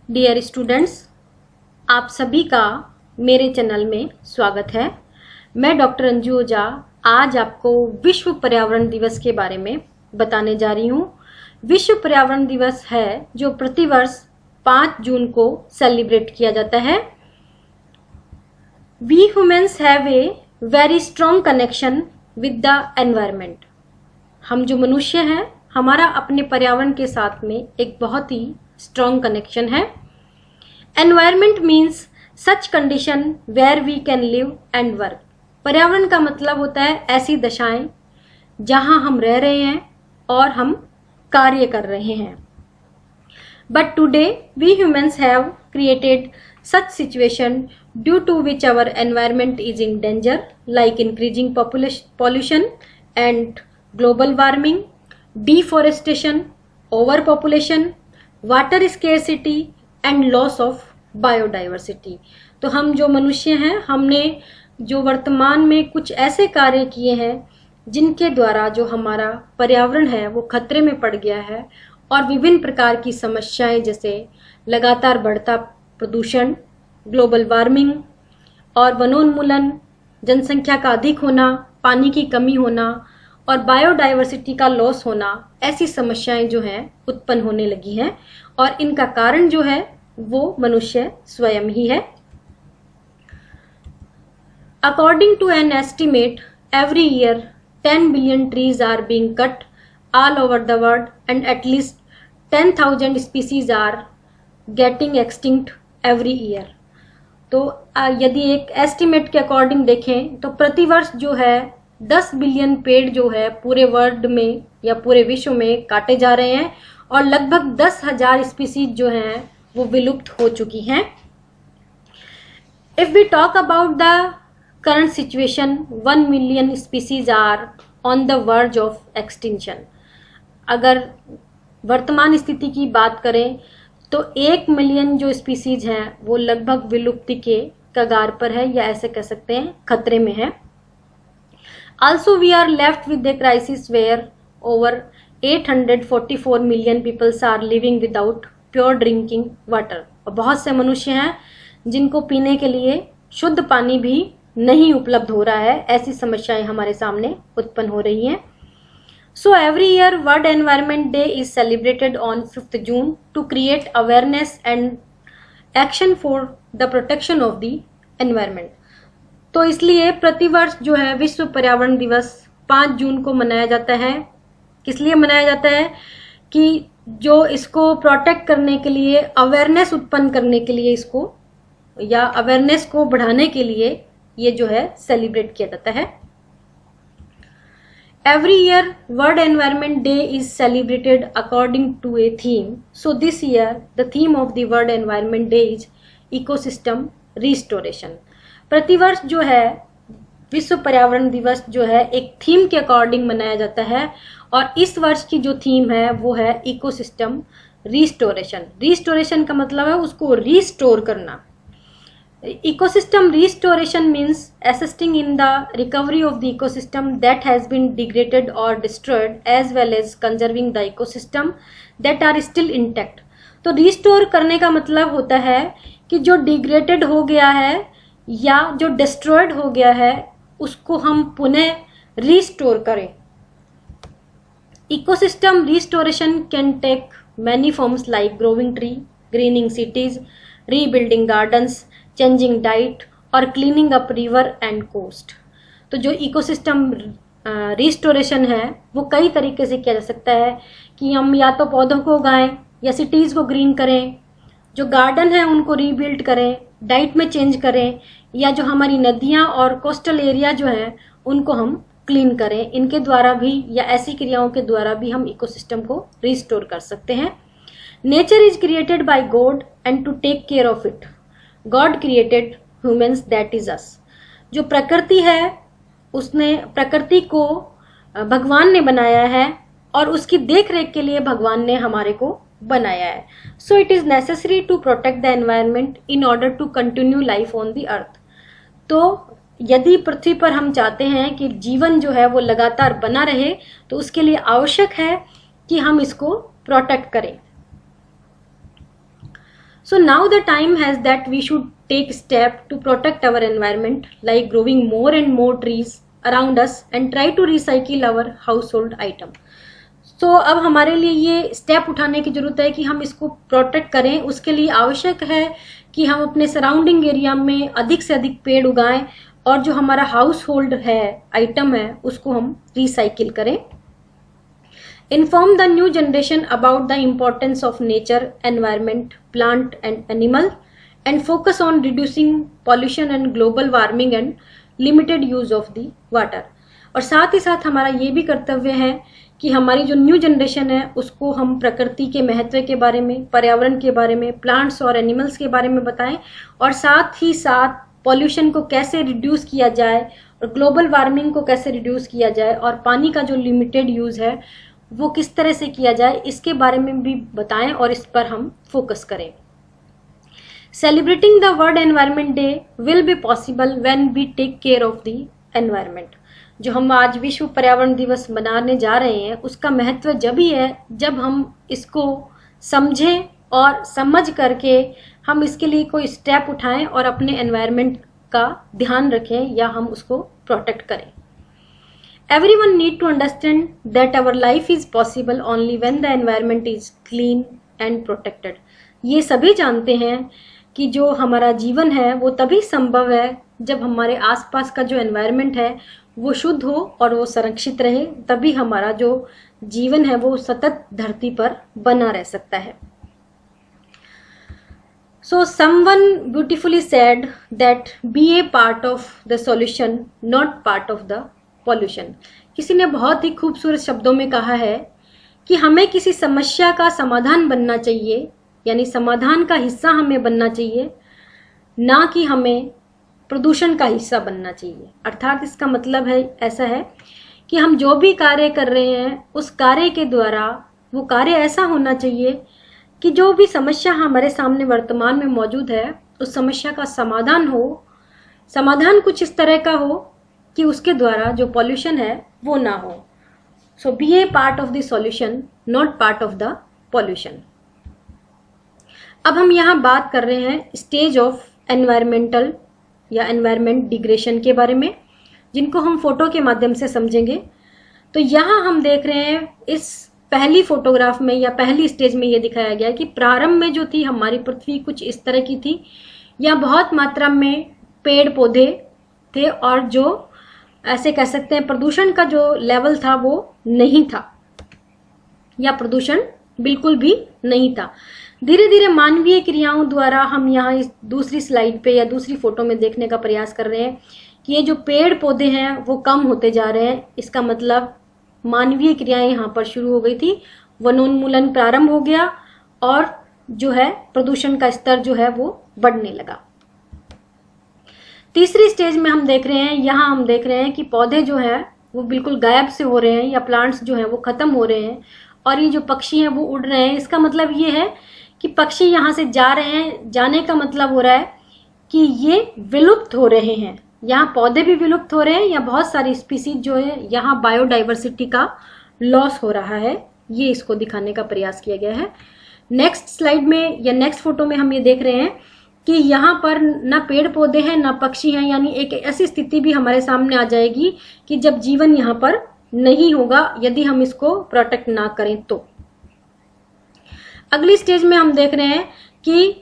Dear students, आप सभी का मेरे चैनल में स्वागत है। मैं डॉक्टर अंजू ओझा आज आपको विश्व पर्यावरण दिवस के बारे में बताने जा रही हूँ। विश्व पर्यावरण दिवस है जो प्रतिवर्ष 5 जून को सेलिब्रेट किया जाता है। We humans have a very strong connection with the environment. हम जो मनुष्य हैं, हमारा अपने पर्यावरण के साथ में एक बहुत ही स्ट्रॉन्ग कनेक्शन है। Environment means such condition where we can live and work. पर्यावरण का मतलब होता है ऐसी दशाएं जहां हम रह रहे हैं और हम कार्य कर रहे हैं। But today we humans have created such situation due to which our environment is in danger, like increasing pollution and global warming, deforestation, overpopulation, water scarcity and loss of biodiversity। तो हम जो मनुष्य हैं, हमने जो वर्तमान में कुछ ऐसे कार्य किए हैं जिनके द्वारा जो हमारा पर्यावरण है वो खतरे में पड़ गया है और विभिन्न प्रकार की समस्याएं जैसे लगातार बढ़ता प्रदूषण, ग्लोबल वार्मिंग और वनोन्मूलन, जनसंख्या का अधिक होना, पानी की कमी होना और बायोडाइवर्सिटी का लॉस होना, ऐसी समस्याएं जो हैं उत्पन्न होने लगी हैं और इनका कारण जो है वो मनुष्य स्वयं ही है। According to an estimate, every year 10 billion trees are being cut all over the world and at least 10,000 species are getting extinct every year. तो यदि एक एस्टिमेट के अकॉर्डिंग देखें तो प्रतिवर्ष जो है 10 बिलियन पेड़ जो है पूरे वर्ल्ड में या पूरे विश्व में काटे जा रहे हैं और लगभग 10,000 स्पीसीज जो हैं वो विलुप्त हो चुकी हैं। If we talk about the current situation, 1 million species are on the verge of extinction. अगर वर्तमान स्थिति की बात करें तो 1 मिलियन जो स्पीसीज हैं वो लगभग विलुप्ति के कगार पर है या ऐसे कह सकते हैं खतरे में है। Also we are left with a crisis where over 844 million people are living without pure drinking water। और बहुत से मनुष्य हैं जिनको पीने के लिए शुद्ध पानी भी नहीं उपलब्ध हो रहा है। ऐसी समस्याएं हमारे सामने उत्पन्न हो रही हैं। So every year World Environment Day is celebrated on 5th June to create awareness and action for the protection of the environment। तो इसलिए प्रतिवर्ष जो है विश्व पर्यावरण दिवस 5 जून को मनाया जाता है। किस लिए मनाया जाता है कि जो इसको प्रोटेक्ट करने के लिए, अवेयरनेस उत्पन्न करने के लिए, इसको या अवेयरनेस को बढ़ाने के लिए ये जो है सेलिब्रेट किया जाता है। Every year World Environment Day is celebrated according to a theme. So this year the theme of the World Environment Day is ecosystem restoration। प्रतिवर्ष जो है विश्व पर्यावरण दिवस जो है एक थीम के अकॉर्डिंग मनाया जाता है और इस वर्ष की जो थीम है वो है इकोसिस्टम रिस्टोरेशन। रिस्टोरेशन का मतलब है उसको रिस्टोर करना। Ecosystem restoration means assisting in the recovery of the ecosystem that has been degraded or destroyed, as well as conserving the ecosystem that are still intact। तो restore करने का मतलब होता है कि जो डिग्रेडेड हो गया है या जो डिस्ट्रॉयड हो गया है उसको हम पुनः रिस्टोर करें। Ecosystem restoration can take many forms like growing tree, greening cities, rebuilding gardens, changing diet और cleaning up river and coast. तो जो इकोसिस्टम रिस्टोरेशन है वो कई तरीके से किया जा सकता है कि हम या तो पौधों को उगाएं या सिटीज़ को ग्रीन करें, जो गार्डन है उनको रीबिल्ड करें, डाइट में चेंज करें, या जो हमारी नदियां और कोस्टल एरिया जो है उनको हम क्लीन करें। इनके द्वारा भी या ऐसी क्रियाओं के द्वारा भी हम इकोसिस्टम को रिस्टोर कर सकते हैं। Nature is created by God and to take care of it God created humans that is us. जो प्रकृति है उसने प्रकृति को भगवान ने बनाया है और उसकी देख रेख के लिए भगवान ने हमारे को बनाया है। So it is necessary to protect the environment in order to continue life on the earth. तो यदि पृथ्वी पर हम चाहते हैं कि जीवन जो है वो लगातार बना रहे तो उसके लिए आवश्यक है कि हम इसको प्रोटेक्ट करें। So now the time has that we should take step to protect our environment, like growing more and more trees around us and try to recycle our household item. So अब हमारे लिए ये step उठाने की जरूरत है कि हम इसको प्रोटेक्ट करें। उसके लिए आवश्यक है कि हम अपने सराउंडिंग एरिया में अधिक से अधिक पेड़ उगाएं और जो हमारा हाउस होल्ड है आइटम है उसको हम रिसाइकिल करें। Inform the new generation about the importance of nature, environment, plant and animal and focus on reducing pollution and global warming and limited use of the water. और साथ ही साथ हमारा ये भी कर्तव्य है कि हमारी जो न्यू जनरेशन है उसको हम प्रकृति के महत्व के बारे में, पर्यावरण के बारे में, प्लांट्स और एनिमल्स के बारे में बताएं और साथ ही साथ पॉल्यूशन को कैसे रिड्यूस किया जाए और ग्लोबल वार्मिंग को कैसे रिड्यूस किया जाए और पानी का जो लिमिटेड यूज है वो किस तरह से किया जाए इसके बारे में भी बताएं और इस पर हम फोकस करें। Celebrating the world environment day will be possible when we take care of the environment. जो हम आज विश्व पर्यावरण दिवस मनाने जा रहे हैं उसका महत्व जब ही है जब हम इसको समझें और समझ करके हम इसके लिए कोई स्टेप उठाएं और अपने एनवायरनमेंट का ध्यान रखें या हम उसको प्रोटेक्ट करें। Everyone need to understand that our life is possible only when the environment is clean and protected. ये सभी जानते हैं कि जो हमारा जीवन है वो तभी संभव है जब हमारे आसपास का जो एनवायरनमेंट है वो शुद्ध हो और वो संरक्षित रहे, तभी हमारा जो जीवन है वो सतत धरती पर बना रह सकता है। So someone beautifully said that be a part of the solution, not part of the pollution. किसी ने बहुत ही खूबसूरत शब्दों में कहा है कि हमें किसी समस्या का समाधान बनना चाहिए, यानी समाधान का हिस्सा हमें बनना चाहिए, ना कि हमें प्रदूषण का हिस्सा बनना चाहिए। अर्थात इसका मतलब है ऐसा है कि हम जो भी कार्य कर रहे हैं उस कार्य के द्वारा वो कार्य ऐसा होना चाहिए कि जो भी समस्या हमारे सामने वर्तमान में मौजूद है उस समस्या का समाधान हो। समाधान कुछ इस तरह का हो कि उसके द्वारा जो पॉल्यूशन है वो ना हो। So be a part of the solution, not part of the pollution. अब हम यहाँ बात कर रहे हैं स्टेज ऑफ एनवायरमेंटल या एनवायरमेंट डिग्रेडेशन के बारे में, जिनको हम फोटो के माध्यम से समझेंगे। तो यहाँ हम देख रहे हैं इस पहली फोटोग्राफ में या पहली स्टेज में ये दिखाया गया है कि प्रारंभ में जो थी हमारी पृथ्वी कुछ इस तरह की थी, या बहुत मात्रा में पेड़ पौधे थे और जो ऐसे कह सकते हैं प्रदूषण का जो लेवल था वो नहीं था या प्रदूषण बिल्कुल भी नहीं था। धीरे धीरे मानवीय क्रियाओं द्वारा हम यहाँ इस दूसरी स्लाइड पे या दूसरी फोटो में देखने का प्रयास कर रहे हैं कि ये जो पेड़ पौधे हैं वो कम होते जा रहे हैं। इसका मतलब मानवीय क्रियाएं यहाँ पर शुरू हो गई थी, वनोन्मूलन प्रारंभ हो गया और जो है प्रदूषण का स्तर जो है वो बढ़ने लगा। तीसरी स्टेज में हम देख रहे हैं, यहाँ हम देख रहे हैं कि पौधे जो है वो बिल्कुल गायब से हो रहे हैं या प्लांट्स जो है वो खत्म हो रहे हैं और ये जो पक्षी हैं वो उड़ रहे हैं। इसका मतलब ये है कि पक्षी यहाँ से जा रहे हैं। जाने का मतलब हो रहा है कि ये विलुप्त हो रहे हैं। यहाँ पौधे भी विलुप्त हो रहे हैं या बहुत सारी स्पीसीज जो है यहाँ बायोडाइवर्सिटी का लॉस हो रहा है। ये इसको दिखाने का प्रयास किया गया है। नेक्स्ट स्लाइड में या नेक्स्ट फोटो में हम ये देख रहे हैं कि यहाँ पर ना पेड़ पौधे हैं ना पक्षी हैं, यानी एक ऐसी स्थिति भी हमारे सामने आ जाएगी कि जब जीवन यहाँ पर नहीं होगा यदि हम इसको प्रोटेक्ट ना करें तो। अगली स्टेज में हम देख रहे हैं कि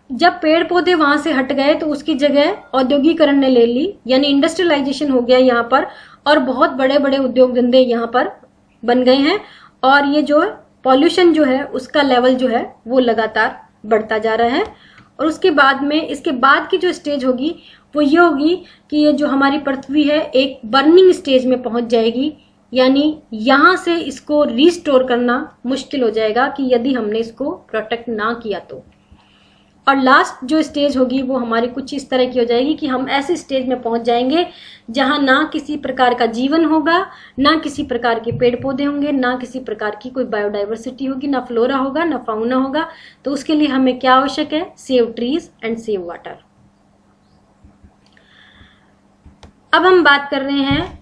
जब पेड़ पौधे वहां से हट गए तो उसकी जगह औद्योगिकरण ने ले ली, यानी इंडस्ट्रियलाइजेशन हो गया यहाँ पर और बहुत बड़े बड़े उद्योग धंधे यहाँ पर बन गए हैं और ये जो पॉल्यूशन जो है उसका लेवल जो है वो लगातार बढ़ता जा रहा है। और उसके बाद में इसके बाद की जो स्टेज होगी वो ये होगी कि ये जो हमारी पृथ्वी है एक बर्निंग स्टेज में पहुंच जाएगी, यानी यहाँ से इसको रिस्टोर करना मुश्किल हो जाएगा कि यदि हमने इसको प्रोटेक्ट ना किया तो। और लास्ट जो स्टेज होगी वो हमारी कुछ इस तरह की हो जाएगी कि हम ऐसे स्टेज में पहुंच जाएंगे जहां ना किसी प्रकार का जीवन होगा, ना किसी प्रकार के पेड़ पौधे होंगे, ना किसी प्रकार की कोई बायोडाइवर्सिटी होगी, ना फ्लोरा होगा, ना फाउना होगा। तो उसके लिए हमें क्या आवश्यक है? Save trees and save water. अब हम बात कर रहे हैं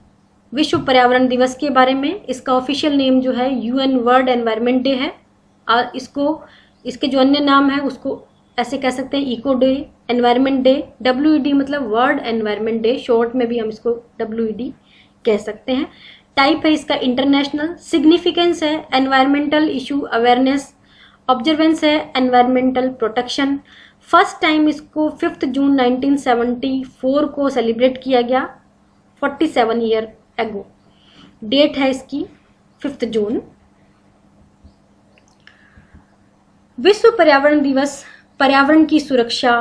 विश्व पर्यावरण दिवस के बारे में। इसका ऑफिशियल नेम जो है UN वर्ल्ड एनवायरनमेंट डे है। इसके जो अन्य नाम है उसको ऐसे कह सकते हैं eco day, environment day. WED मतलब वर्ल्ड एनवायरनमेंट डे, शॉर्ट में भी हम इसको WED कह सकते हैं। टाइप है इसका इंटरनेशनल, सिग्निफिकेंस है एनवायरमेंटल इशू अवेयरनेस, ऑब्जर्वेंस है एनवायरमेंटल प्रोटेक्शन। फर्स्ट टाइम इसको 5 जून 1974 को सेलिब्रेट किया गया, 47 ईयर एगो। डेट है इसकी 5 जून। विश्व पर्यावरण दिवस पर्यावरण की सुरक्षा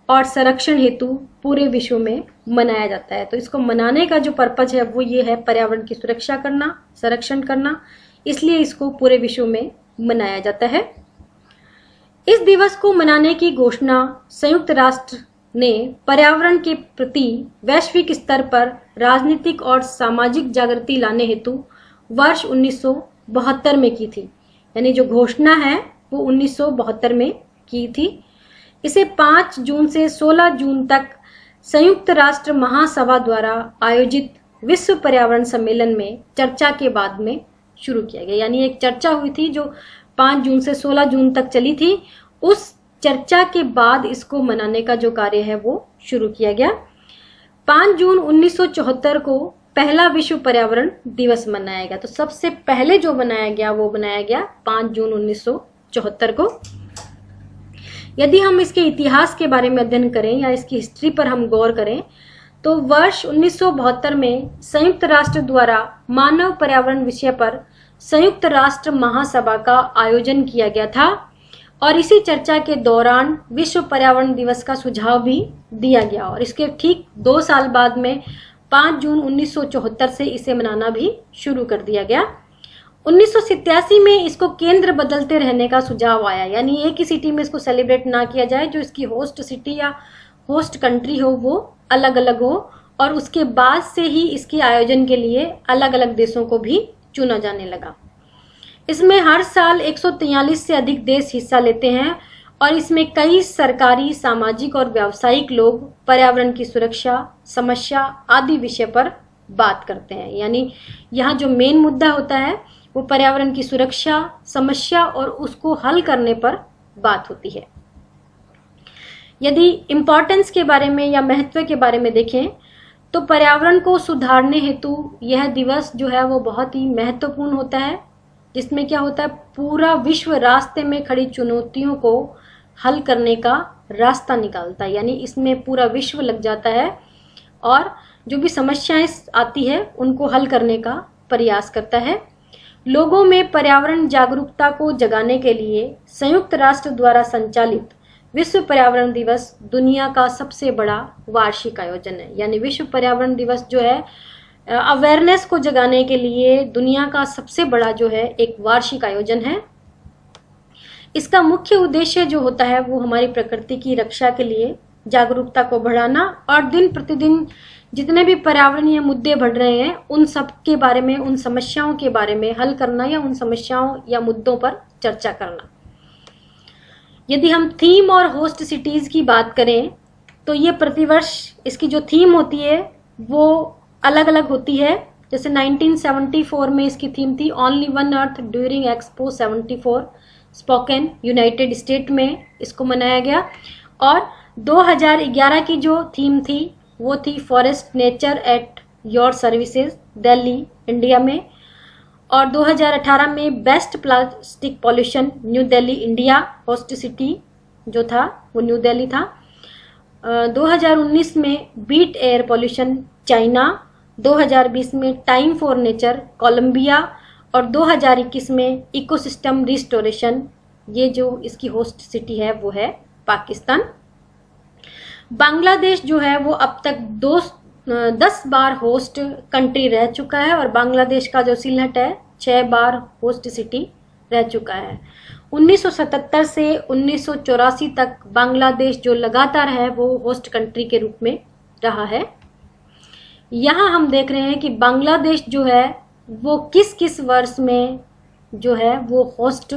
और संरक्षण हेतु पूरे विश्व में मनाया जाता है। तो इसको मनाने का जो पर्पज है वो ये है, पर्यावरण की सुरक्षा करना, संरक्षण करना, इसलिए इसको पूरे विश्व में मनाया जाता है। इस दिवस को मनाने की घोषणा संयुक्त राष्ट्र ने पर्यावरण के प्रति वैश्विक स्तर पर राजनीतिक और सामाजिक जागृति लाने हेतु वर्ष 1972 में की थी। यानी जो घोषणा है वो 1972 में की थी। इसे 5 जून से 16 जून तक संयुक्त राष्ट्र महासभा द्वारा आयोजित विश्व पर्यावरण सम्मेलन में चर्चा के बाद में शुरू किया गया। यानी एक चर्चा हुई थी जो 5 जून से 16 जून तक चली थी, उस चर्चा के बाद इसको मनाने का जो कार्य है वो शुरू किया गया। 5 जून 1974 को पहला विश्व पर्यावरण दिवस मनाया गया। तो सबसे पहले जो बनाया गया वो बनाया गया 5 जून 1974 को। यदि हम इसके इतिहास के बारे में अध्ययन करें या इसकी हिस्ट्री पर हम गौर करें तो वर्ष 1972 में संयुक्त राष्ट्र द्वारा मानव पर्यावरण विषय पर संयुक्त राष्ट्र महासभा का आयोजन किया गया था और इसी चर्चा के दौरान विश्व पर्यावरण दिवस का सुझाव भी दिया गया और इसके ठीक 2 साल बाद में 5 जून 1974 से इसे मनाना भी शुरू कर दिया गया। 1987 में इसको केंद्र बदलते रहने का सुझाव आया, यानी एक ही सिटी में इसको सेलिब्रेट ना किया जाए, जो इसकी होस्ट सिटी या होस्ट कंट्री हो वो अलग अलग हो और उसके बाद से ही इसके आयोजन के लिए अलग अलग देशों को भी चुना जाने लगा। इसमें हर साल 143 से अधिक देश हिस्सा लेते हैं और इसमें कई सरकारी, सामाजिक और व्यावसायिक लोग पर्यावरण की सुरक्षा, समस्या आदि विषय पर बात करते हैं। यानी यहाँ जो मेन मुद्दा होता है वो पर्यावरण की सुरक्षा, समस्या और उसको हल करने पर बात होती है। यदि इम्पोर्टेंस के बारे में या महत्व के बारे में देखें तो पर्यावरण को सुधारने हेतु यह दिवस जो है वो बहुत ही महत्वपूर्ण होता है, जिसमें क्या होता है, पूरा विश्व रास्ते में खड़ी चुनौतियों को हल करने का रास्ता निकालता है। यानी इसमें पूरा विश्व लग जाता है और जो भी समस्याएं आती है उनको हल करने का प्रयास करता है। लोगों में पर्यावरण जागरूकता को जगाने के लिए संयुक्त राष्ट्र द्वारा संचालित विश्व पर्यावरण दिवस दुनिया का सबसे बड़ा वार्षिक आयोजन है। यानी विश्व पर्यावरण दिवस जो है अवेयरनेस को जगाने के लिए दुनिया का सबसे बड़ा जो है एक वार्षिक आयोजन है। इसका मुख्य उद्देश्य जो होता है वो हमारी प्रकृति की रक्षा के लिए जागरूकता को बढ़ाना और दिन प्रतिदिन जितने भी पर्यावरणीय मुद्दे बढ़ रहे हैं उन सब के बारे में, उन समस्याओं के बारे में हल करना या उन समस्याओं या मुद्दों पर चर्चा करना। यदि हम थीम और होस्ट सिटीज की बात करें तो ये प्रतिवर्ष इसकी जो थीम होती है वो अलग अलग होती है। जैसे 1974 में इसकी थीम थी only one earth during expo 74 spoken, United state में इसको मनाया गया। और 2011 की जो थीम थी वो थी forest nature at your services, Delhi, India में। और 2018 में best plastic pollution, new Delhi, India. Host city जो था वो न्यू दिल्ली था। 2019 में बीट एयर पॉल्यूशन, चाइना। 2020 में टाइम फॉर नेचर, कोलंबिया। और 2021 में इकोसिस्टम रिस्टोरेशन, ये जो इसकी होस्ट सिटी है वो है पाकिस्तान। बांग्लादेश जो है वो अब तक 10 बार होस्ट कंट्री रह चुका है और बांग्लादेश का जो सिलहट है 6 बार होस्ट सिटी रह चुका है। 1977 से 1984 तक बांग्लादेश जो लगातार है वो होस्ट कंट्री के रूप में रहा है। यहाँ हम देख रहे हैं कि बांग्लादेश जो है वो किस किस वर्ष में जो है वो होस्ट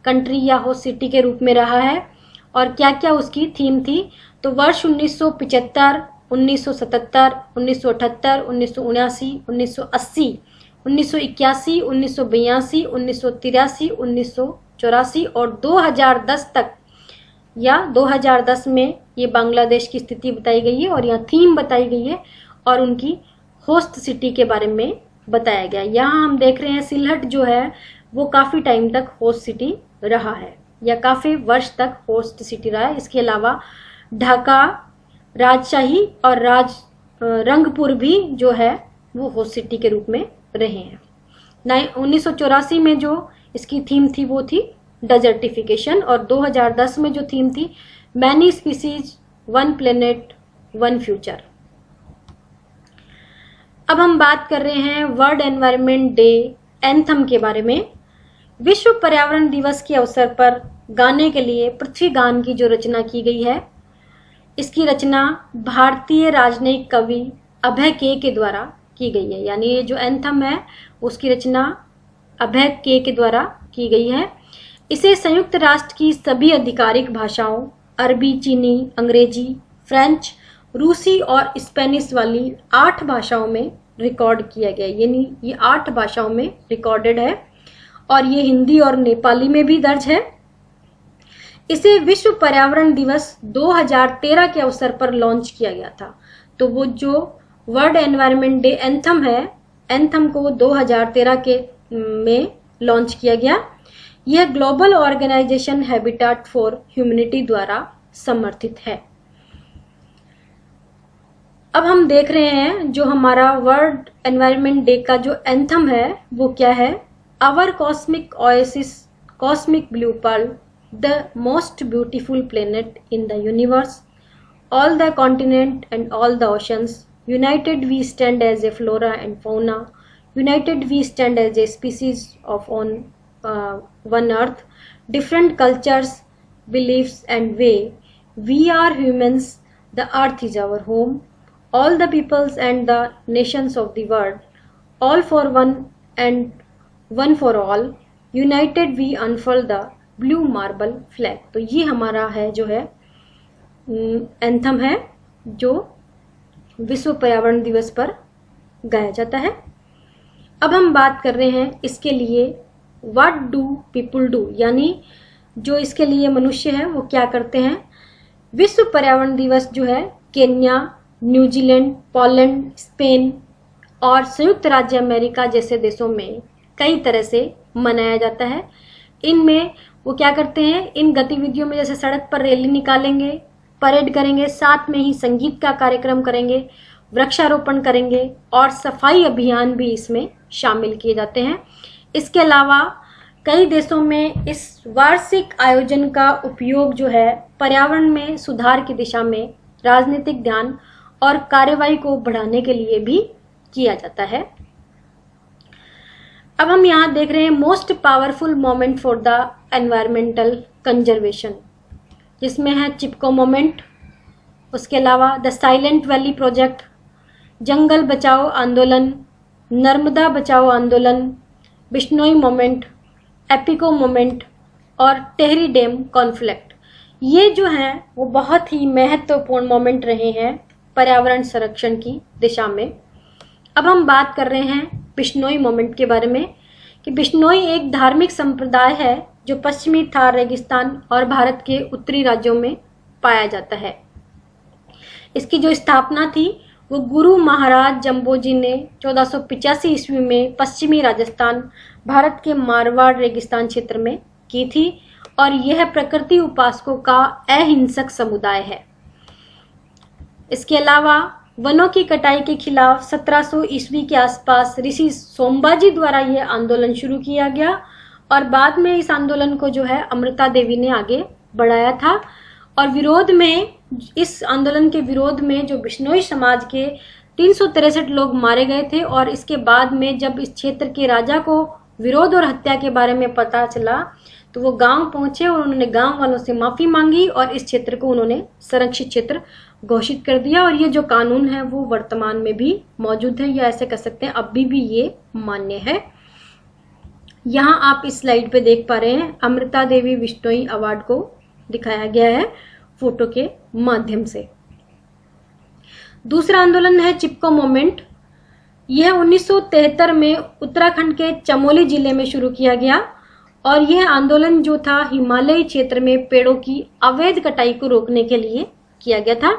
कंट्री या होस्ट सिटी के रूप में रहा है और क्या क्या उसकी थीम थी। तो वर्ष 1975, 1977, 1978, 1979, 1980, 1981, 1982, 1983, 1984 और 2010 तक या 2010 में ये बांग्लादेश की स्थिति बताई गई है और यहाँ थीम बताई गई है और उनकी होस्ट सिटी के बारे में बताया गया। यहाँ हम देख रहे हैं सिलहट जो है वो काफ़ी टाइम तक होस्ट सिटी रहा है या काफ़ी वर्ष तक होस्ट सिटी रहा है। इसके अलावा ढाका, राजशाही और रंगपुर भी जो है वो होस्ट सिटी के रूप में रहे हैं। 1984 में जो इसकी थीम थी वो थी डेजर्टिफिकेशन और 2010 में जो थीम थी many species one planet one future. अब हम बात कर रहे हैं वर्ल्ड एनवायरनमेंट डे एंथम के बारे में। विश्व पर्यावरण दिवस के अवसर पर गाने के लिए पृथ्वी गान की जो रचना की गई है, इसकी रचना भारतीय राजनयिक कवि अभय के द्वारा की गई है। यानी ये जो एंथम है उसकी रचना अभय के द्वारा की गई है। इसे संयुक्त राष्ट्र की सभी आधिकारिक भाषाओं अरबी, चीनी, अंग्रेजी, फ्रेंच, रूसी और स्पेनिश वाली 8 भाषाओं में रिकॉर्ड किया गया। यानी ये 8 भाषाओं में रिकॉर्डेड है और ये हिंदी और नेपाली में भी दर्ज है। इसे विश्व पर्यावरण दिवस 2013 के अवसर पर लॉन्च किया गया था। तो वो जो वर्ल्ड एनवायरनमेंट डे एंथम है, एंथम को 2013 के में लॉन्च किया गया। यह global organization habitat for humanity द्वारा समर्थित है। अब हम देख रहे हैं जो हमारा वर्ल्ड एनवायरनमेंट डे का जो एंथम है वो क्या है। Our cosmic oasis, cosmic blue pearl, the most beautiful planet in the universe, all the continent and all the oceans, united we stand as a flora and fauna, united we stand as a species of on one earth, different cultures, beliefs and way, we are humans, the earth is our home, all the peoples and the nations of the world, all for one and one for all, united we unfurl the blue marble flag. तो ये हमारा है जो है anthem है जो विश्व पर्यावरण दिवस पर गाया जाता है। अब हम बात कर रहे हैं इसके लिए व्हाट डू पीपुल डू, यानी जो इसके लिए मनुष्य है वो क्या करते हैं। विश्व पर्यावरण दिवस जो है केन्या, न्यूजीलैंड, पोलैंड, स्पेन और संयुक्त राज्य अमेरिका जैसे देशों में कई तरह से मनाया जाता है। इनमें वो क्या करते हैं, इन गतिविधियों में जैसे सड़क पर रैली निकालेंगे, परेड करेंगे, साथ में ही संगीत का कार्यक्रम करेंगे, वृक्षारोपण करेंगे और सफाई अभियान भी इसमें शामिल किए जाते हैं। इसके अलावा कई देशों में इस वार्षिक आयोजन का उपयोग जो है पर्यावरण में सुधार की दिशा में राजनीतिक ध्यान और कार्रवाई को बढ़ाने के लिए भी किया जाता है। अब हम यहाँ देख रहे हैं most powerful moment for the environmental conservation, जिसमें है चिपको मोमेंट, उसके अलावा द साइलेंट वैली प्रोजेक्ट, जंगल बचाओ आंदोलन, नर्मदा बचाओ आंदोलन, बिश्नोई मोमेंट, एपिको मोमेंट और टेहरी डैम कॉन्फ्लिक्ट। ये जो हैं वो बहुत ही महत्वपूर्ण मोमेंट रहे हैं पर्यावरण संरक्षण की दिशा में। अब हम बात कर रहे हैं बिश्नोई मोमेंट के बारे में कि बिश्नोई एक धार्मिक संप्रदाय है जो पश्चिमी थार रेगिस्तान और भारत के उत्तरी राज्यों में पाया जाता है। इसकी जो स्थापना थी वो गुरु महाराज जम्बोजी ने 1485 ईस्वी में पश्चिमी राजस्थान, भारत के मारवाड़ रेगिस्तान क्षेत्र में की थी और यह प्रकृति उपासकों का अहिंसक समुदाय है। इसके अलावा वनों की कटाई के खिलाफ 1700 ईस्वी के आसपास ऋषि सोमबाजी द्वारा यह आंदोलन शुरू किया गया और बाद में इस आंदोलन को जो है अमृता देवी ने आगे बढ़ाया था। और विरोध में, इस आंदोलन के विरोध में जो बिश्नोई समाज के 363 लोग मारे गए थे और इसके बाद में जब इस क्षेत्र के राजा को विरोध और हत्या के बारे में पता चला तो वो गांव पहुंचे और उन्होंने गांव वालों से माफी मांगी और इस क्षेत्र को उन्होंने संरक्षित क्षेत्र घोषित कर दिया। और ये जो कानून है वो वर्तमान में भी मौजूद है, या ऐसे कह सकते हैं अभी भी ये मान्य है। यहाँ आप इस स्लाइड पे देख पा रहे हैं अमृता देवी बिश्नोई अवार्ड को दिखाया गया है फोटो के माध्यम से। दूसरा आंदोलन है चिपको मूवमेंट। यह 1973 में उत्तराखंड के चमोली जिले में शुरू किया गया और यह आंदोलन जो था हिमालयी क्षेत्र में पेड़ों की अवैध कटाई को रोकने के लिए किया गया था।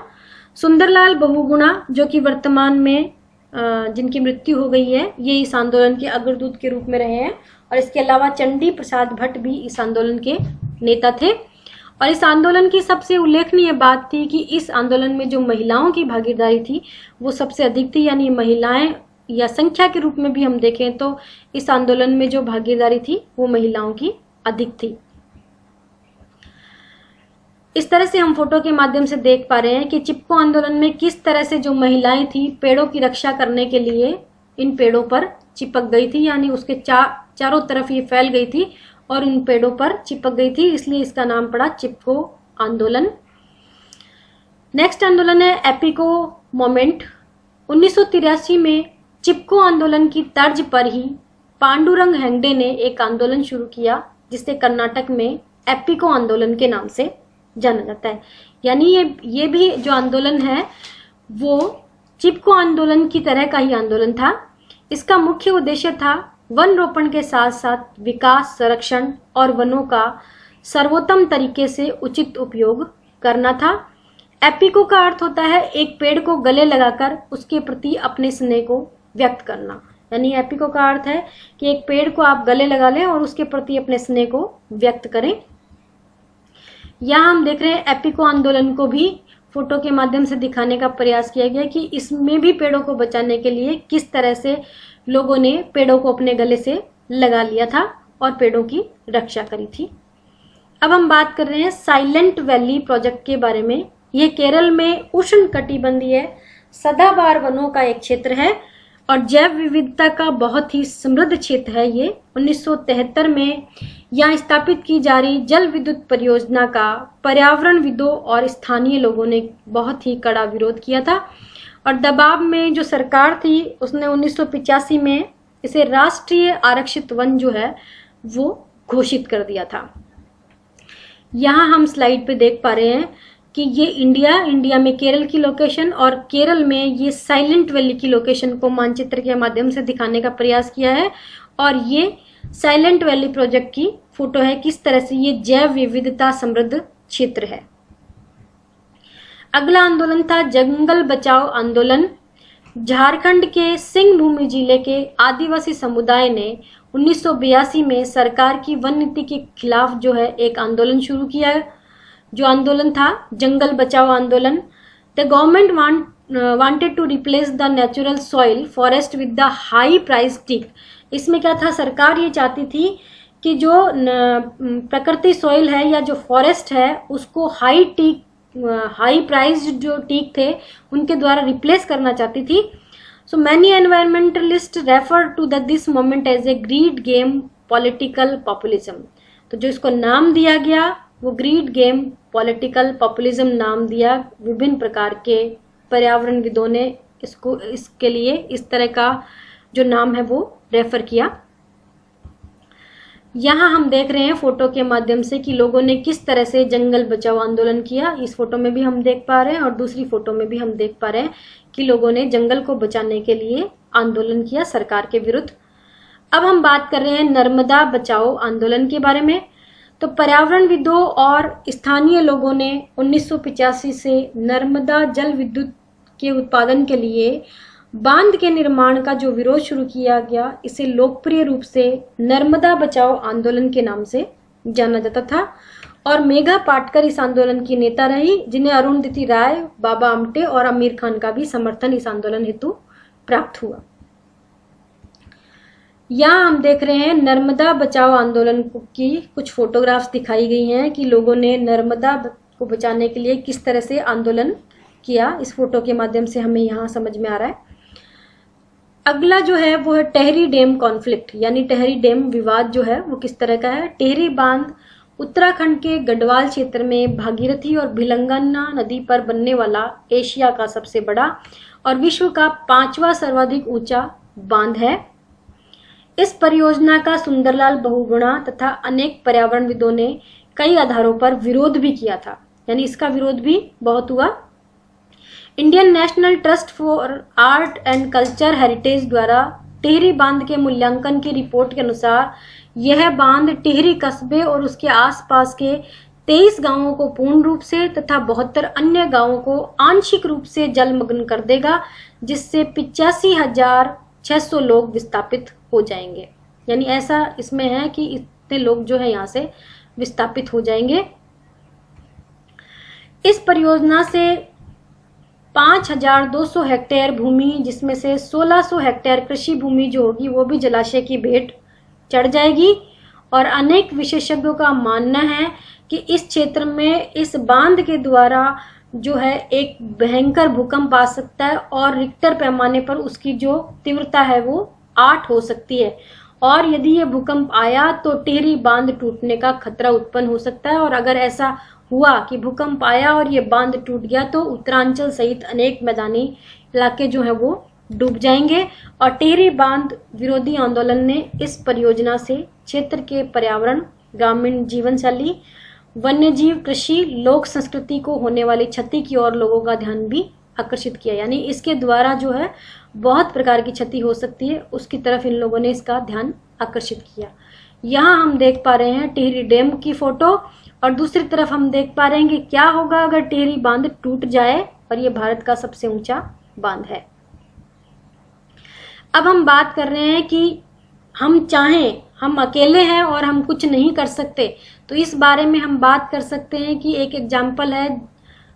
सुंदरलाल बहुगुणा जो कि वर्तमान में जिनकी मृत्यु हो गई है, ये इस आंदोलन के अग्रदूत के रूप में रहे हैं। और इसके अलावा चंडी प्रसाद भट्ट भी इस आंदोलन के नेता थे। और इस आंदोलन की सबसे उल्लेखनीय बात थी कि इस आंदोलन में जो महिलाओं की भागीदारी थी वो सबसे अधिक थी, यानी महिलाएं या संख्या के रूप में भी हम देखें तो इस आंदोलन में जो भागीदारी थी वो महिलाओं की अधिक थी। इस तरह से हम फोटो के माध्यम से देख पा रहे हैं कि चिपको आंदोलन में किस तरह से जो महिलाएं थी पेड़ों की रक्षा करने के लिए इन पेड़ों पर चिपक गई थी, यानी उसके चारों तरफ ये फैल गई थी और इन पेड़ों पर चिपक गई थी, इसलिए इसका नाम पड़ा चिपको आंदोलन। नेक्स्ट आंदोलन है एपिको मोमेंट। 1983 में चिपको आंदोलन की तर्ज पर ही पांडुरंग हेगड़े ने एक आंदोलन शुरू किया जिसे कर्नाटक में एपिको आंदोलन के नाम से जाना जाता है। यानी ये भी जो आंदोलन है वो चिपको आंदोलन की तरह का ही आंदोलन था। इसका मुख्य उद्देश्य था वन रोपण के साथ साथ विकास, संरक्षण और वनों का सर्वोत्तम तरीके से उचित उपयोग करना था। एपिको का अर्थ होता है एक पेड़ को गले लगाकर उसके प्रति अपने स्नेह को व्यक्त करना। यानी एपिको का अर्थ है कि एक पेड़ को आप गले लगा लें और उसके प्रति अपने स्नेह को व्यक्त करें। यहाँ हम देख रहे हैं एपिको आंदोलन को भी फोटो के माध्यम से दिखाने का प्रयास किया गया कि इसमें भी पेड़ों को बचाने के लिए किस तरह से लोगों ने पेड़ों को अपने गले से लगा लिया था और पेड़ों की रक्षा करी थी। अब हम बात कर रहे हैं साइलेंट वैली प्रोजेक्ट के बारे में। यह केरल में उष्णकटिबंधीय सदाबहार वनों का एक क्षेत्र है और जैव विविधता का बहुत ही समृद्ध क्षेत्र है। ये 1973 में यहाँ स्थापित की जा रही जल विद्युत परियोजना का पर्यावरणविदों और स्थानीय लोगों ने बहुत ही कड़ा विरोध किया था और दबाव में जो सरकार थी उसने 1985 में इसे राष्ट्रीय आरक्षित वन जो है वो घोषित कर दिया था। यहाँ हम स्लाइड पे देख पा रहे हैं कि ये इंडिया में केरल की लोकेशन और केरल में ये साइलेंट वैली की लोकेशन को मानचित्र के माध्यम से दिखाने का प्रयास किया है। और ये साइलेंट वैली प्रोजेक्ट की फोटो है, किस तरह से ये जैव विविधता समृद्ध क्षेत्र है। अगला आंदोलन था जंगल बचाओ आंदोलन। झारखंड के सिंहभूमि जिले के आदिवासी समुदाय ने 1982 में सरकार की वन नीति के खिलाफ जो है एक आंदोलन शुरू किया है, जो आंदोलन था जंगल बचाओ आंदोलन। The government wanted to replace the natural soil forest with the high price teak. इसमें क्या था, सरकार ये चाहती थी कि जो प्रकृति सॉइल है या जो फॉरेस्ट है उसको हाई प्राइस जो टीक थे उनके द्वारा रिप्लेस करना चाहती थी। So many environmentalist refer to this moment as a greed game political populism. तो जो इसको नाम दिया गया वो ग्रीड गेम पॉलिटिकल पॉपुलिज्म नाम दिया। विभिन्न प्रकार के पर्यावरणविदों ने इसके लिए इस तरह का जो नाम है वो रेफर किया। यहाँ हम देख रहे हैं फोटो के माध्यम से कि लोगों ने किस तरह से जंगल बचाओ आंदोलन किया। इस फोटो में भी हम देख पा रहे हैं और दूसरी फोटो में भी हम देख पा रहे हैं कि लोगों ने जंगल को बचाने के लिए आंदोलन किया सरकार के विरुद्ध। अब हम बात कर रहे हैं नर्मदा बचाओ आंदोलन के बारे में। तो पर्यावरणविदों और स्थानीय लोगों ने 1985 से नर्मदा जल विद्युत के उत्पादन के लिए बांध के निर्माण का जो विरोध शुरू किया गया, इसे लोकप्रिय रूप से नर्मदा बचाओ आंदोलन के नाम से जाना जाता था। और मेघा पाटकर इस आंदोलन की नेता रही, जिन्हें अरुंधति राय, बाबा आमटे और आमिर खान का भी समर्थन इस आंदोलन हेतु प्राप्त हुआ। यहाँ हम देख रहे हैं नर्मदा बचाओ आंदोलन की कुछ फोटोग्राफ्स दिखाई गई हैं कि लोगों ने नर्मदा को बचाने के लिए किस तरह से आंदोलन किया। इस फोटो के माध्यम से हमें यहाँ समझ में आ रहा है। अगला जो है वो है टेहरी डैम कॉन्फ्लिक्ट, यानी टेहरी डैम विवाद जो है वो किस तरह का है। टेहरी बांध उत्तराखंड के गढ़वाल क्षेत्र में भागीरथी और भिलंगना नदी पर बनने वाला एशिया का सबसे बड़ा और विश्व का 5वां सर्वाधिक ऊंचा बांध है। इस परियोजना का सुंदरलाल बहुगुणा तथा अनेक पर्यावरणविदों ने कई आधारों पर विरोध भी किया था, यानी इसका विरोध भी बहुत हुआ। Indian national trust for art and culture heritage द्वारा टिहरी बांध के मूल्यांकन की रिपोर्ट के अनुसार यह बांध टिहरी कस्बे और उसके आसपास के 23 गांवों को पूर्ण रूप से तथा 72 अन्य गांवों को आंशिक रूप से जलमग्न कर देगा, जिससे 85,600 लोग विस्थापित हो जाएंगे। यानी ऐसा इसमें है कि इतने लोग जो है यहाँ से विस्थापित हो जाएंगे। इस परियोजना से 5,200 हेक्टेयर भूमि, जिसमें से 1,600 हेक्टेयर कृषि भूमि जो होगी वो भी जलाशय की भेंट चढ़ जाएगी। और अनेक विशेषज्ञों का मानना है कि इस क्षेत्र में इस बांध के द्वारा जो है एक भयंकर भूकंप आ सकता है और रिक्टर पैमाने पर उसकी जो तीव्रता है वो 8 हो सकती है। और यदि ये भूकंप आया तो टिहरी बांध टूटने का खतरा उत्पन्न हो सकता है। और अगर ऐसा हुआ कि भूकंप आया और ये बांध टूट गया तो उत्तरांचल सहित अनेक मैदानी इलाके जो है वो डूब जाएंगे। और टिहरी बांध विरोधी आंदोलन ने इस परियोजना से क्षेत्र के पर्यावरण, ग्रामीण जीवन शैली, वन्यजीव, कृषि, लोक संस्कृति को होने वाली क्षति की ओर लोगों का ध्यान भी आकर्षित किया। यानी इसके द्वारा जो है बहुत प्रकार की क्षति हो सकती है, उसकी तरफ इन लोगों ने इसका ध्यान आकर्षित किया। यहाँ हम देख पा रहे हैं टिहरी डैम की फोटो और दूसरी तरफ हम देख पा रहे हैं कि क्या होगा अगर टिहरी बांध टूट जाए, और ये भारत का सबसे ऊंचा बांध है। अब हम बात कर रहे हैं कि हम चाहें, हम अकेले हैं और हम कुछ नहीं कर सकते, तो इस बारे में हम बात कर सकते हैं कि एक एग्जाम्पल है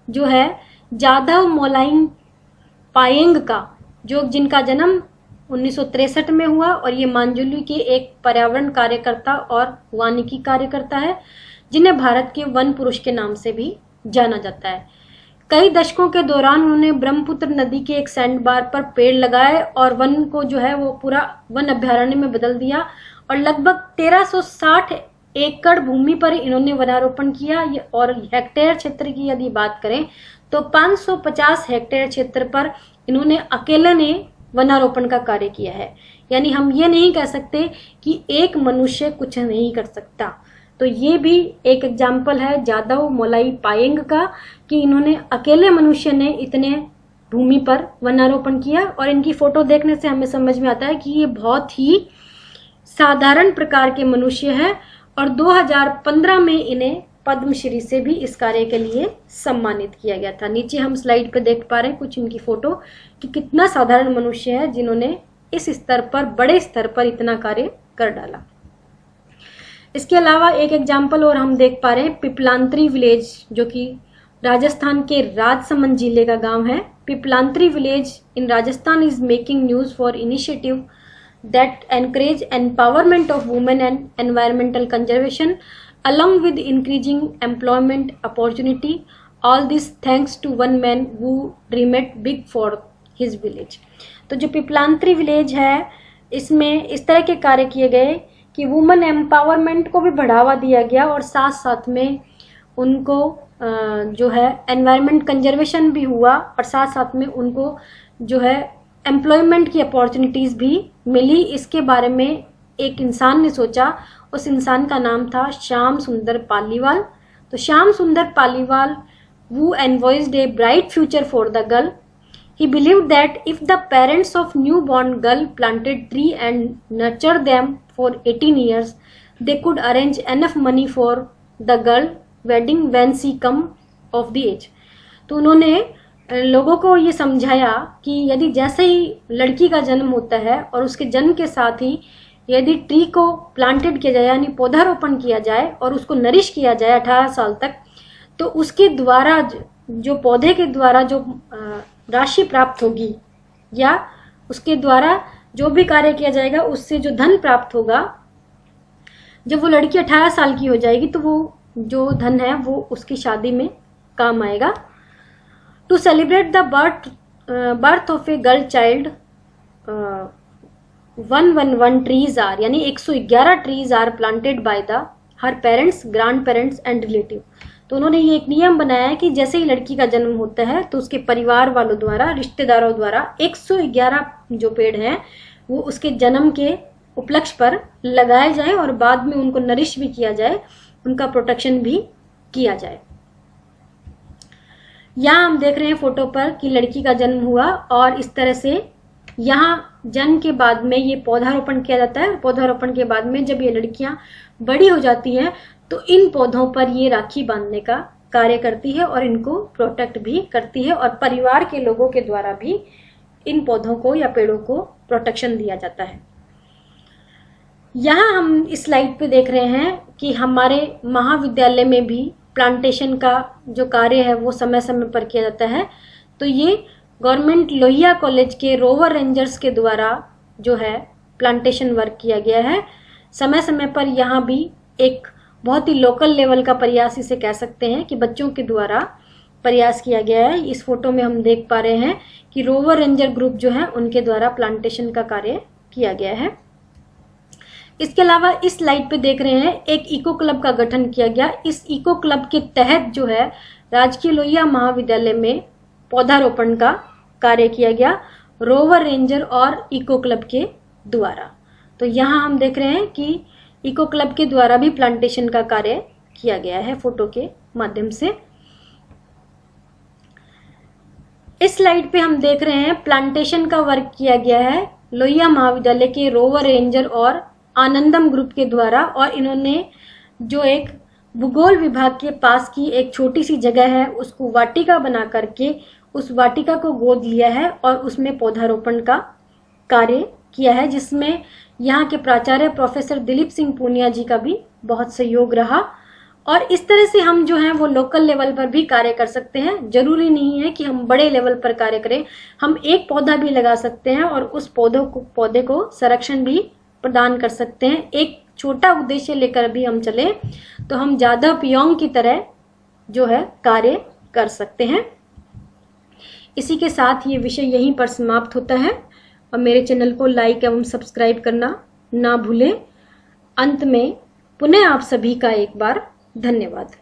जो है जादव मोलाइंग पायेंग का, जो जिनका जन्म 1963 में हुआ और ये मांजुली के एक पर्यावरण कार्यकर्ता और वानिकी कार्यकर्ता है, जिन्हें भारत के वन पुरुष के नाम से भी जाना जाता है। कई दशकों के दौरान उन्होंने ब्रह्मपुत्र नदी के एक सैंड बार पर पेड़ लगाए और वन को जो है वो पूरा वन अभ्यारण्य में बदल दिया। और लगभग 1360 एकड़ भूमि पर इन्होंने वनारोपण किया। और हेक्टेयर क्षेत्र की यदि बात करें तो 550 हेक्टेयर क्षेत्र पर इन्होंने अकेले ने वनारोपण का कार्य किया है। यानी हम ये नहीं कह सकते कि एक मनुष्य कुछ नहीं कर सकता। तो ये भी एक एग्जाम्पल है जादव मोलाई पायेंग का कि इन्होंने अकेले मनुष्य ने इतने भूमि पर वनारोपण किया। और इनकी फोटो देखने से हमें समझ में आता है कि ये बहुत ही साधारण प्रकार के मनुष्य है। और 2015 में इन्हें पद्मश्री से भी इस कार्य के लिए सम्मानित किया गया था। नीचे हम स्लाइड पे देख पा रहे हैं कुछ इनकी फोटो कि कितना साधारण मनुष्य है जिन्होंने इस स्तर पर, बड़े स्तर पर इतना कार्य कर डाला। इसके अलावा एक एग्जाम्पल और हम देख पा रहे हैं पिपलांत्री विलेज, जो कि राजस्थान के राजसमंद जिले का गांव है। Piplantri village in Rajasthan is making news for initiative that encourage empowerment of women and environmental conservation along with increasing employment opportunity, all this thanks to one man who dreamed big for his village। तो जो Piplantri village है इसमें इस तरह के कार्य किए गए कि वुमेन एम्पावरमेंट को भी बढ़ावा दिया गया और साथ साथ में उनको जो है एनवायरमेंट कंजर्वेशन भी हुआ और साथ साथ में उनको जो है एम्प्लॉयमेंट की अपॉर्चुनिटीज भी मिली। इसके बारे में एक इंसान ने सोचा, उस इंसान का नाम था श्याम सुंदर पालीवाल। तो श्याम सुंदर Paliwal who envisaged a bright future for the girl. He believed that if the parents of newborn girl planted tree and nurtured them for 18 years, they could arrange enough money for the girl wedding when she come of the age। तो उन्होंने लोगों को ये समझाया कि यदि जैसे ही लड़की का जन्म होता है और उसके जन्म के साथ ही यदि ट्री को प्लांटेड किया जाए यानी पौधारोपण किया जाए और उसको नरिश किया जाए 18 साल तक, तो उसके द्वारा जो पौधे के द्वारा जो राशि प्राप्त होगी या उसके द्वारा जो भी कार्य किया जाएगा उससे जो धन प्राप्त होगा, जब वो लड़की 18 साल की हो जाएगी तो वो जो धन है वो उसकी शादी में काम आएगा। To celebrate the birth of a girl child, 111 trees are यानी 111 trees are planted by her parents, grandparents and relative। तो उन्होंने ये एक नियम बनाया है कि जैसे ही लड़की का जन्म होता है तो उसके परिवार वालों द्वारा, रिश्तेदारों द्वारा 111 जो पेड़ हैं वो उसके जन्म के उपलक्ष्य पर लगाए जाए और बाद में उनको नरिश भी किया जाए, उनका प्रोटेक्शन भी किया जाए। यहाँ हम देख रहे हैं फोटो पर कि लड़की का जन्म हुआ और इस तरह से यहाँ जन्म के बाद में ये पौधारोपण किया जाता है। पौधारोपण के बाद में जब ये लड़कियां बड़ी हो जाती हैं तो इन पौधों पर ये राखी बांधने का कार्य करती है और इनको प्रोटेक्ट भी करती है, और परिवार के लोगों के द्वारा भी इन पौधों को या पेड़ों को प्रोटेक्शन दिया जाता है। यहाँ हम इस स्लाइड पे देख रहे हैं कि हमारे महाविद्यालय में भी प्लांटेशन का जो कार्य है वो समय समय पर किया जाता है। तो ये गवर्नमेंट लोहिया कॉलेज के रोवर रेंजर्स के द्वारा जो है प्लांटेशन वर्क किया गया है। समय समय पर यहाँ भी एक बहुत ही लोकल लेवल का प्रयास इसे कह सकते हैं कि बच्चों के द्वारा प्रयास किया गया है। इस फोटो में हम देख पा रहे हैं कि रोवर रेंजर ग्रुप जो है उनके द्वारा प्लांटेशन का कार्य किया गया है। इसके अलावा इस स्लाइड पे देख रहे हैं एक इको क्लब का गठन किया गया। इस इको क्लब के तहत जो है राजकीय लोहिया महाविद्यालय में पौधारोपण का कार्य किया गया रोवर रेंजर और इको क्लब के द्वारा। तो यहाँ हम देख रहे हैं कि इको क्लब के द्वारा भी प्लांटेशन का कार्य किया गया है फोटो के माध्यम से। इस स्लाइड पे हम देख रहे हैं प्लांटेशन का वर्क किया गया है लोहिया महाविद्यालय के रोवर रेंजर और आनंदम ग्रुप के द्वारा, और इन्होंने जो एक भूगोल विभाग के पास की एक छोटी सी जगह है उसको वाटिका बना करके उस वाटिका को गोद लिया है और उसमें पौधारोपण का कार्य किया है, जिसमें यहाँ के प्राचार्य प्रोफेसर दिलीप सिंह पूनिया जी का भी बहुत सहयोग रहा। और इस तरह से हम जो हैं वो लोकल लेवल पर भी कार्य कर सकते हैं। जरूरी नहीं है कि हम बड़े लेवल पर कार्य करें, हम एक पौधा भी लगा सकते हैं और उस पौधे को संरक्षण भी प्रदान कर सकते हैं। एक छोटा उद्देश्य लेकर भी हम चले तो हम ज्यादा पियोंग की तरह जो है कार्य कर सकते हैं। इसी के साथ ये विषय यहीं पर समाप्त होता है और मेरे चैनल को लाइक एवं सब्सक्राइब करना ना भूलें। अंत में पुनः आप सभी का एक बार धन्यवाद।